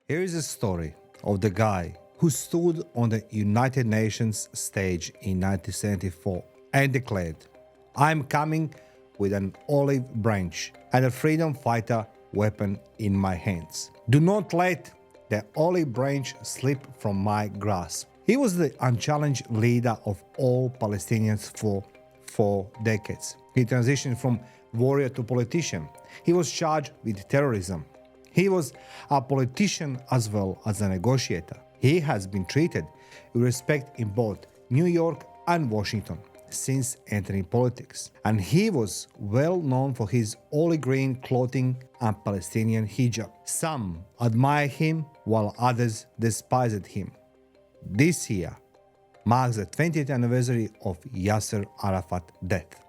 Here is a story of the guy who stood on the United Nations stage in 1974 and declared, "I'm coming with an olive branch and a freedom fighter weapon in my hands. Do not let the olive branch slip from my grasp." He was the unchallenged leader of all Palestinians for 4 decades. He transitioned from warrior to politician. He was charged with terrorism. He was a politician as well as a negotiator. He has been treated with respect in both New York and Washington since entering politics. And he was well known for his olive green clothing and Palestinian hijab. Some admired him while others despised him. This year marks the 20th anniversary of Yasser Arafat's death.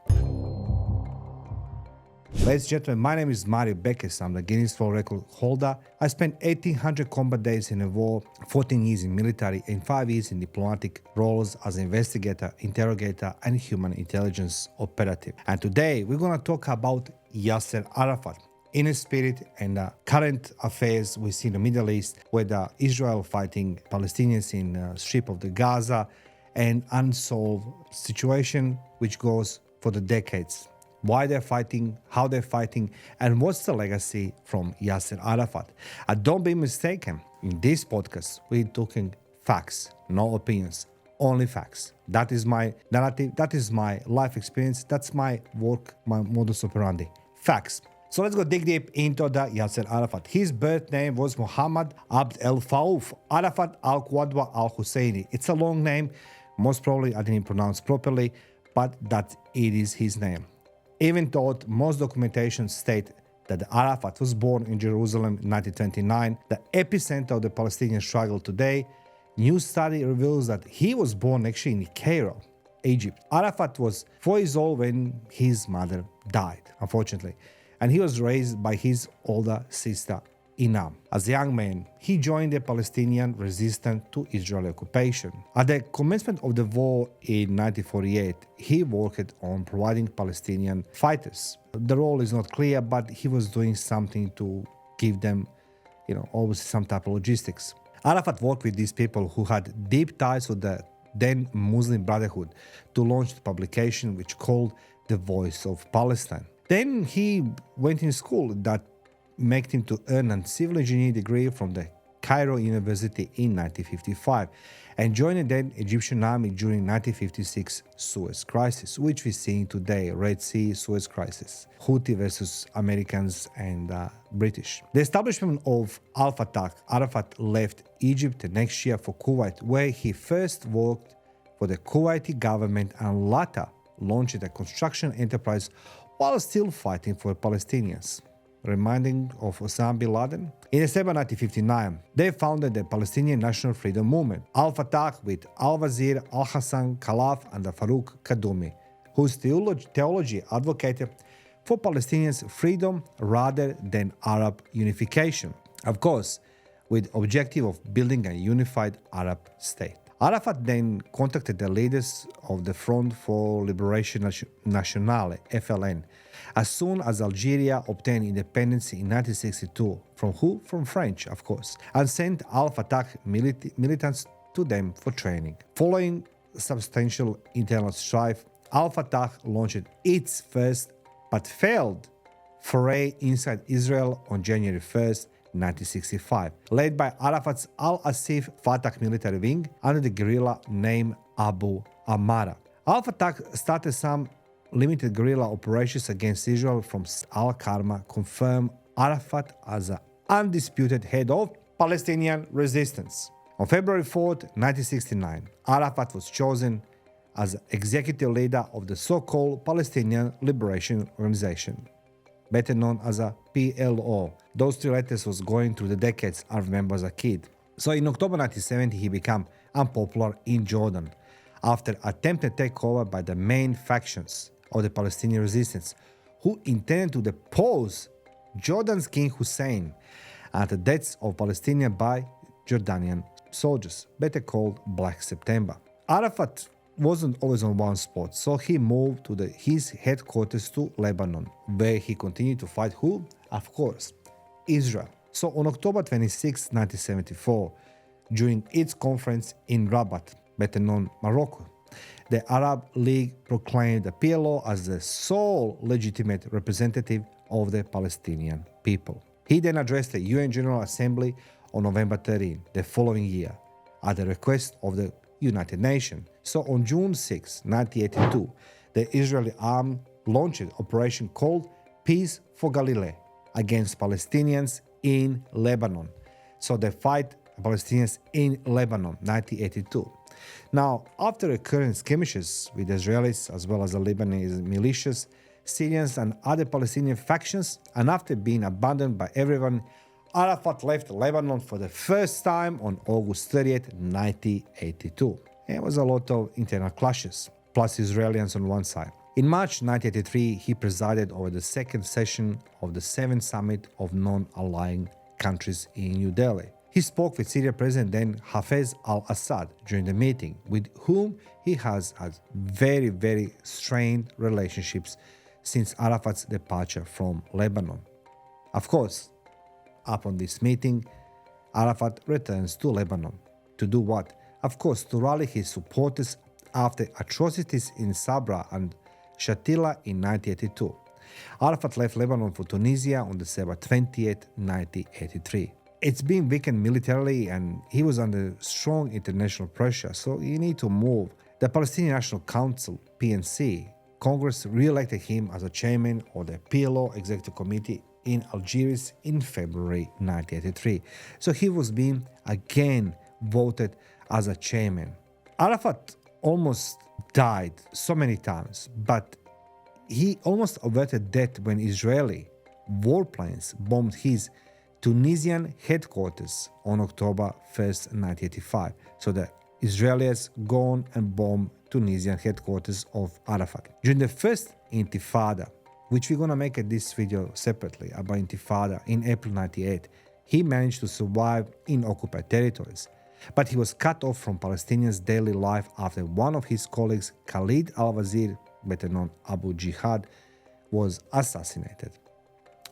Ladies and gentlemen, my name is Bekes. I'm the Guinness World Record holder. I spent 1,800 combat days in a war, 14 years in military, and 5 years in diplomatic roles as investigator, interrogator, and human intelligence operative. And today, we're going to talk about Yasser Arafat. In his spirit and the current affairs we see in the Middle East, with Israel fighting Palestinians in the Strip of the Gaza, and unsolved situation which goes for the decades. Why they're fighting, how they're fighting, and what's the legacy from Yasser Arafat. And don't be mistaken, in this podcast, we're talking facts, no opinions, only facts. That is my narrative, that is my life experience, that's my work, my modus operandi. Facts. So let's go dig deep into the Yasser Arafat. His birth name was Muhammad Abd el-Faouf Arafat al-Qwadwa al-Husseini. It's a long name, most probably I didn't pronounce properly, but that it is his name. Even though most documentation state that Arafat was born in Jerusalem in 1929, the epicenter of the Palestinian struggle today, new study reveals that he was born actually in Cairo, Egypt. Arafat was 4 years old when his mother died, unfortunately, and he was raised by his older sister, Inam. As a young man, he joined the Palestinian resistance to Israeli occupation. At the commencement of the war in 1948, he worked on providing Palestinian fighters. The role is not clear, but he was doing something to give them, always some type of logistics. Arafat worked with these people who had deep ties with the then Muslim Brotherhood to launch the publication which called The Voice of Palestine. Then he went in school that made him to earn a civil engineering degree from the Cairo University in 1955 and joined the then Egyptian army during 1956 Suez Crisis, which we see today, Red Sea, Suez Crisis, Houthi versus Americans and British. The establishment of Al-Fatah, Arafat left Egypt the next year for Kuwait, where he first worked for the Kuwaiti government and later launched a construction enterprise while still fighting for Palestinians. Reminding of Osama bin Laden. In December 1959, they founded the Palestinian National Freedom Movement, Al-Fatah, with Al-Wazir, Al-Hassan Khalaf, and Farouk Kaddoumi, whose theology advocated for Palestinians' freedom rather than Arab unification. Of course, with objective of building a unified Arab state. Arafat then contacted the leaders of the Front for Liberation Nationale, FLN, as soon as Algeria obtained independence in 1962. From who? From French, of course, and sent Al-Fatah militants to them for training. Following substantial internal strife, Al-Fatah launched its first but failed foray inside Israel on January 1st, 1965, led by Arafat's Al-Asif Fatah military wing under the guerrilla name Abu Amara. Al-Fatah started some limited guerrilla operations against Israel from Al-Karma, confirmed Arafat as an undisputed head of Palestinian resistance. On February 4th, 1969, Arafat was chosen as executive leader of the so-called Palestinian Liberation Organization, better known as a PLO. Those 3 letters was going through the decades I remember as a kid. So in October 1970, he became unpopular in Jordan after attempted takeover by the main factions of the Palestinian resistance, who intended to depose Jordan's King Hussein at the deaths of Palestinians by Jordanian soldiers, better called Black September. Arafat wasn't always on one spot, so he moved to his headquarters to Lebanon, where he continued to fight who? Of course, Israel. So on October 26, 1974, during its conference in Rabat, better known Morocco, the Arab League proclaimed the PLO as the sole legitimate representative of the Palestinian people. He then addressed the UN General Assembly on November 13, the following year, at the request of the United Nations. So on June 6, 1982, the Israeli army launched an operation called Peace for Galilee against Palestinians in Lebanon. So they fight Palestinians in Lebanon, 1982. Now, after recurrent skirmishes with Israelis as well as the Lebanese militias, Syrians and other Palestinian factions, and after being abandoned by everyone, Arafat left Lebanon for the first time on August 30th, 1982. There was a lot of internal clashes, plus Israelis on one side. In March 1983, he presided over the second session of the 7th Summit of Non-Aligned Countries in New Delhi. He spoke with Syria President then Hafez al-Assad during the meeting, with whom he has had very, very strained relationships since Arafat's departure from Lebanon. Of course, upon this meeting, Arafat returns to Lebanon. To do what? Of course, to rally his supporters after atrocities in Sabra and Shatila in 1982. Arafat left Lebanon for Tunisia on December 20th, 1983. It's been weakened militarily and he was under strong international pressure, so he need to move. The Palestinian National Council, PNC, Congress re-elected him as a chairman of the PLO Executive Committee in Algiers in February 1983. So he was being again voted as a chairman. Arafat almost died so many times, but he almost averted death when Israeli warplanes bombed his Tunisian headquarters on October 1st, 1985. So the Israelis gone and bombed Tunisian headquarters of Arafat. During the first Intifada, which we're going to make this video separately about Intifada in April 1998, he managed to survive in occupied territories. But he was cut off from Palestinians' daily life after one of his colleagues, Khalid al-Wazir, better known Abu Jihad, was assassinated.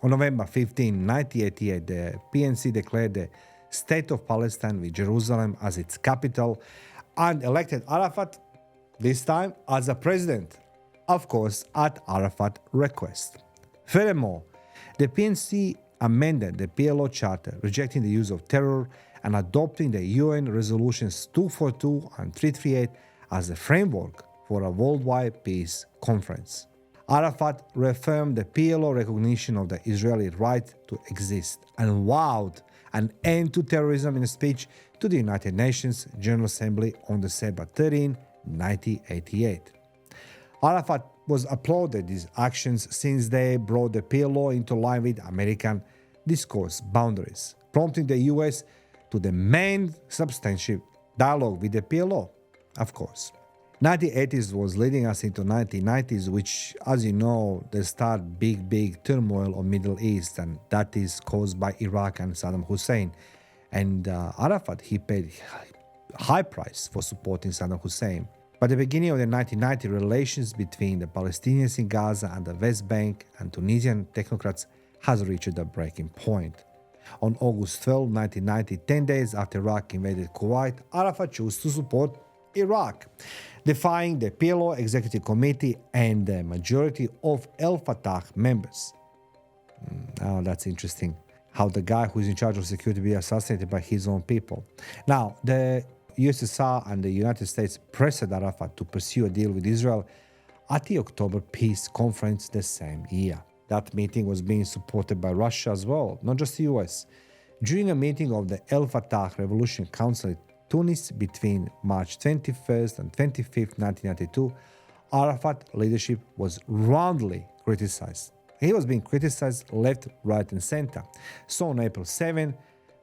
On November 15, 1988, the PNC declared the State of Palestine with Jerusalem as its capital and elected Arafat, this time as a president, of course at Arafat's request. Furthermore, the PNC amended the PLO Charter, rejecting the use of terror and adopting the UN Resolutions 242 and 338 as the framework for a worldwide peace conference. Arafat reaffirmed the PLO recognition of the Israeli right to exist and vowed an end to terrorism in a speech to the United Nations General Assembly on December 13, 1988. Arafat was applauded these actions since they brought the PLO into line with American discourse boundaries, prompting the US to demand substantial dialogue with the PLO, of course. 1980s was leading us into 1990s, which, as you know, they start big turmoil of Middle East, and that is caused by Iraq and Saddam Hussein. And Arafat, he paid high price for supporting Saddam Hussein. By the beginning of the 1990s, relations between the Palestinians in Gaza and the West Bank and Tunisian technocrats has reached a breaking point. On August 12, 1990, 10 days after Iraq invaded Kuwait, Arafat chose to support Iraq, defying the PLO Executive Committee and the majority of El Fatah members. Now that's interesting, how the guy who is in charge of security be assassinated by his own people. Now, the USSR and the United States pressed Arafat to pursue a deal with Israel at the October Peace Conference the same year. That meeting was being supported by Russia as well, not just the US. During a meeting of the El Fatah Revolution Council in Tunis between March 21st and 25th, 1992, Arafat's leadership was roundly criticized. He was being criticized left, right, and center. So on April 7,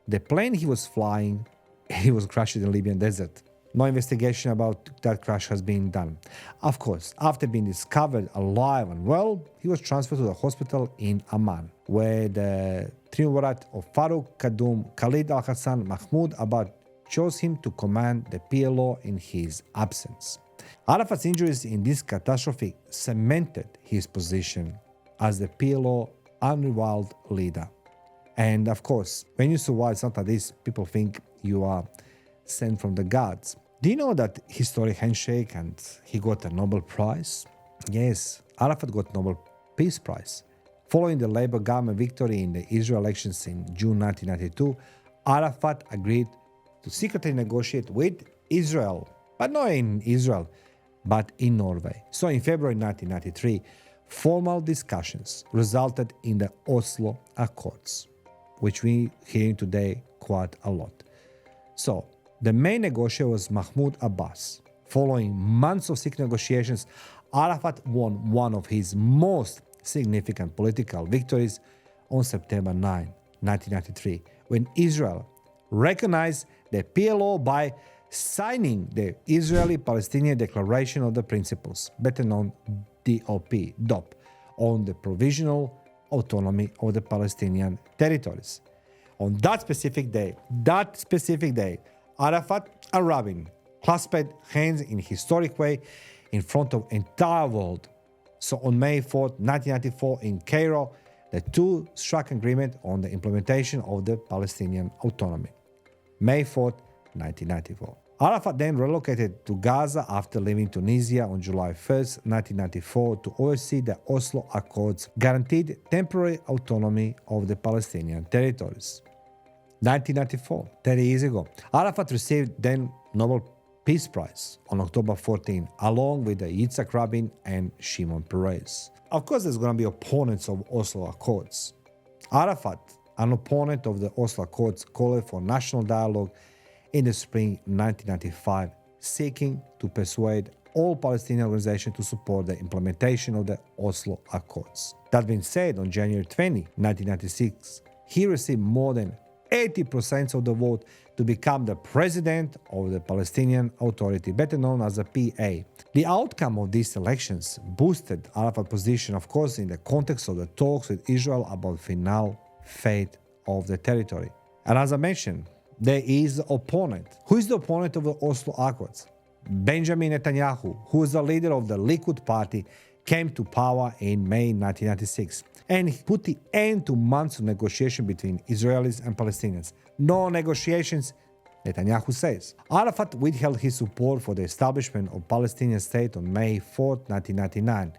the plane he was flying, he was crashed in the Libyan desert. No investigation about that crash has been done. Of course, after being discovered alive and well, he was transferred to the hospital in Amman, where the triumvirate of Farouk Kaddoum, Khalid al-Hassan, Mahmoud Abbad chose him to command the PLO in his absence. Arafat's injuries in this catastrophe cemented his position as the PLO unrivaled leader. And of course, when you survive something like this, people think you are sent from the gods. Do you know that historic handshake and he got a Nobel Prize? Yes, Arafat got Nobel Peace Prize. Following the Labour government victory in the Israel elections in June 1992, Arafat agreed to secretly negotiate with Israel, but not in Israel, but in Norway. So in February 1993, formal discussions resulted in the Oslo Accords, which we hearing today quite a lot. So the main negotiator was Mahmoud Abbas. Following months of secret negotiations, Arafat won one of his most significant political victories on September 9, 1993, when Israel recognized the PLO by signing the Israeli-Palestinian Declaration of the Principles, better known DOP, on the provisional autonomy of the Palestinian territories. On that specific day, Arafat and Rabin clasped hands in a historic way in front of the entire world. So on May 4, 1994, in Cairo, the two struck agreement on the implementation of the Palestinian autonomy. May 4, 1994. Arafat then relocated to Gaza after leaving Tunisia on July 1, 1994, to oversee the Oslo Accords guaranteed temporary autonomy of the Palestinian territories. 1994, 30 years ago, Arafat received then Nobel Peace Prize on October 14, along with the Yitzhak Rabin and Shimon Peres. Of course, there's going to be opponents of Oslo Accords. Arafat, an opponent of the Oslo Accords, called for national dialogue in the spring 1995, seeking to persuade all Palestinian organizations to support the implementation of the Oslo Accords. That being said, on January 20, 1996, he received more than 80% of the vote to become the president of the Palestinian Authority, better known as the PA. The outcome of these elections boosted Arafat's position, of course, in the context of the talks with Israel about the final fate of the territory. And as I mentioned, there is the opponent. Who is the opponent of the Oslo Accords? Benjamin Netanyahu, who is the leader of the Likud party, came to power in May 1996 and put the end to months of negotiation between Israelis and Palestinians. No negotiations, Netanyahu says. Arafat withheld his support for the establishment of Palestinian state on May 4, 1999,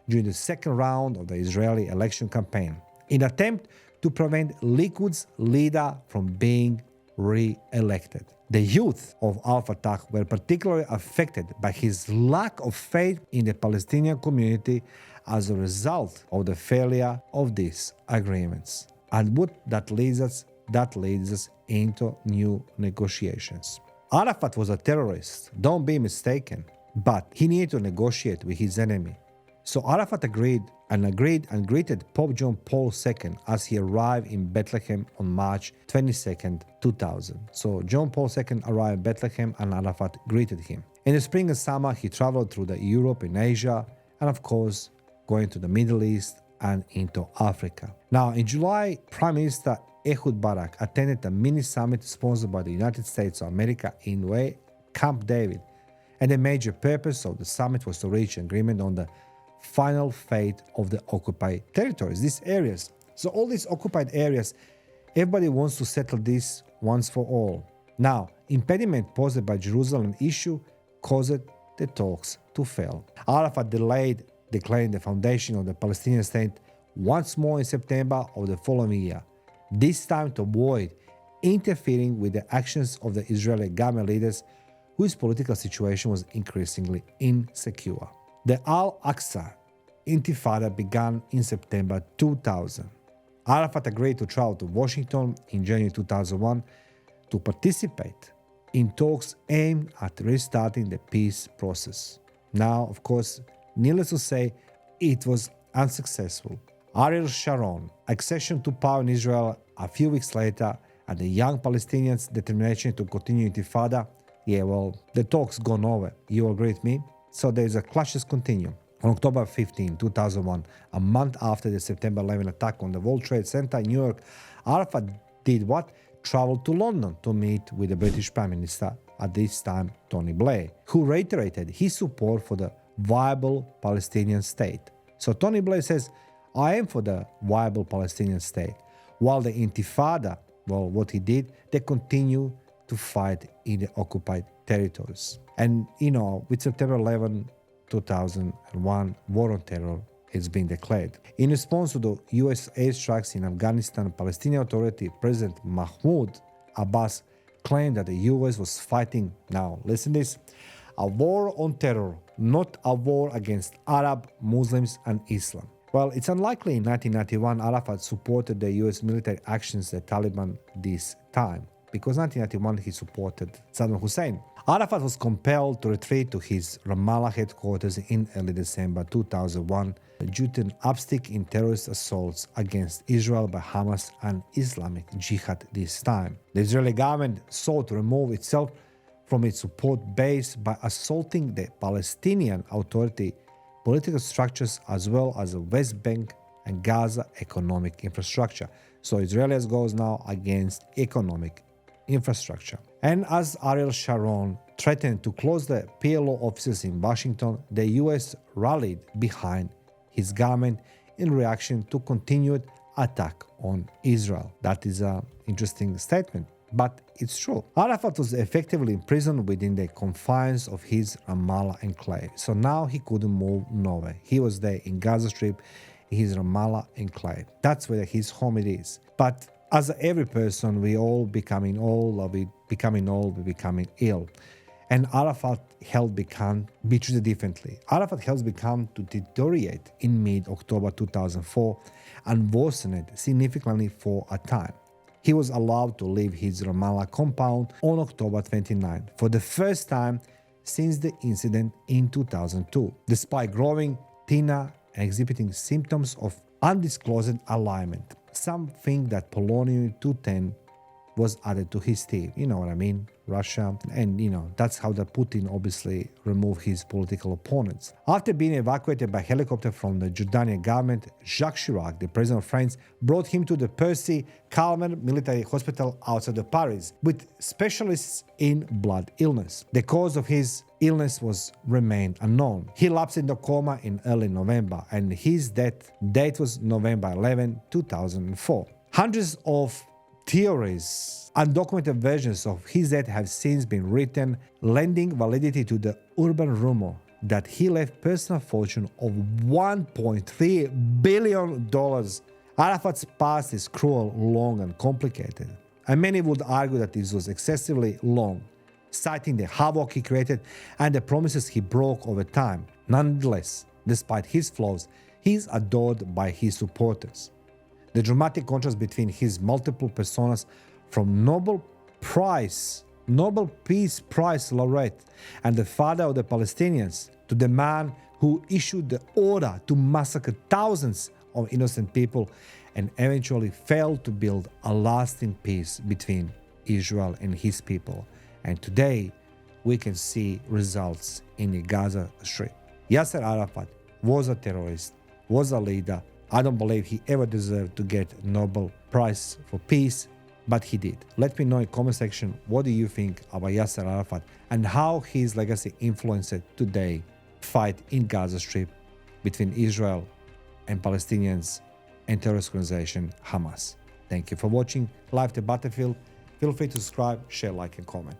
during the second round of the Israeli election campaign, in an attempt to prevent Likud's leader from being re-elected. The youth of Al-Fatah were particularly affected by his lack of faith in the Palestinian community as a result of the failure of these agreements. And what that leads us into new negotiations. Arafat was a terrorist, don't be mistaken, but he needed to negotiate with his enemy. So Arafat agreed and greeted Pope John Paul II as he arrived in Bethlehem on March 22, 2000. So John Paul II arrived in Bethlehem and Arafat greeted him. In the spring and summer, he traveled through Europe and Asia, and of course, going to the Middle East and into Africa. Now, in July, Prime Minister Ehud Barak attended a mini-summit sponsored by the United States of America in Camp David, and the major purpose of the summit was to reach agreement on the final fate of the occupied territories, these areas. So all these occupied areas, everybody wants to settle this once for all. Now, impediment posed by Jerusalem issue caused the talks to fail. Arafat delayed declaring the foundation of the Palestinian state once more in September of the following year, this time to avoid interfering with the actions of the Israeli government leaders whose political situation was increasingly insecure. The Al-Aqsa Intifada began in September 2000. Arafat agreed to travel to Washington in January 2001 to participate in talks aimed at restarting the peace process. Now, of course, needless to say, it was unsuccessful. Ariel Sharon accession to power in Israel a few weeks later, and the young Palestinians' determination to continue Intifada, the talks gone over. You agree with me? So there's a clashes continue. On October 15, 2001, a month after the September 11 attack on the World Trade Center in New York, Arafat did what? Traveled to London to meet with the British Prime Minister, at this time Tony Blair, who reiterated his support for the viable Palestinian state. So Tony Blair says, I am for the viable Palestinian state. While the Intifada, well, what he did, they continue to fight in the occupied territories. And, with September 11, 2001, war on terror has been declared. In response to the US airstrikes in Afghanistan, Palestinian Authority President Mahmoud Abbas claimed that the US was fighting, now listen this, a war on terror, not a war against Arab, Muslims and Islam. Well, it's unlikely in 1991 Arafat supported the US military actions the Taliban this time, because 1991 he supported Saddam Hussein. Arafat was compelled to retreat to his Ramallah headquarters in early December 2001 due to an uptick in terrorist assaults against Israel by Hamas and Islamic Jihad this time. The Israeli government sought to remove itself from its support base by assaulting the Palestinian Authority political structures as well as the West Bank and Gaza economic infrastructure. So Israelis goes now against economic infrastructure. And as Ariel Sharon threatened to close the PLO offices in Washington, the US rallied behind his government in reaction to continued attack on Israel. That is an interesting statement, but it's true. Arafat was effectively imprisoned within the confines of his Ramallah enclave. So now he couldn't move nowhere. He was there in Gaza Strip, in his Ramallah enclave. That's where his home it is. But as every person, we all becoming old, we becoming ill. And Arafat health began to be treated differently. Arafat health began to deteriorate in mid-October 2004 and worsened significantly for a time. He was allowed to leave his Ramallah compound on October 29 for the first time since the incident in 2002, despite growing thinner and exhibiting symptoms of undisclosed alignment. Something that polonium-210 was added to his team. You know what I mean? Russia. And, that's how the Putin obviously removed his political opponents. After being evacuated by helicopter from the Jordanian government, Jacques Chirac, the president of France, brought him to the Percy Calmer military hospital outside of Paris with specialists in blood illness. The cause of his illness remained unknown. He lapsed into coma in early November, and his death date was November 11, 2004. Hundreds of theories, undocumented versions of his death have since been written, lending validity to the urban rumor that he left personal fortune of $1.3 billion. Arafat's past is cruel, long and complicated, and many would argue that this was excessively long, citing the havoc he created and the promises he broke over time. Nonetheless, despite his flaws, he is adored by his supporters. The dramatic contrast between his multiple personas, from Nobel Peace Prize laureate and the father of the Palestinians, to the man who issued the order to massacre thousands of innocent people and eventually failed to build a lasting peace between Israel and his people. And today, we can see results in the Gaza Strip. Yasser Arafat was a terrorist, was a leader. I don't believe he ever deserved to get Nobel Prize for Peace, but he did. Let me know in the comment section, what do you think about Yasser Arafat and how his legacy influenced today fight in Gaza Strip between Israel and Palestinians and terrorist organization Hamas. Thank you for watching Live the Battlefield. Feel free to subscribe, share, like and comment.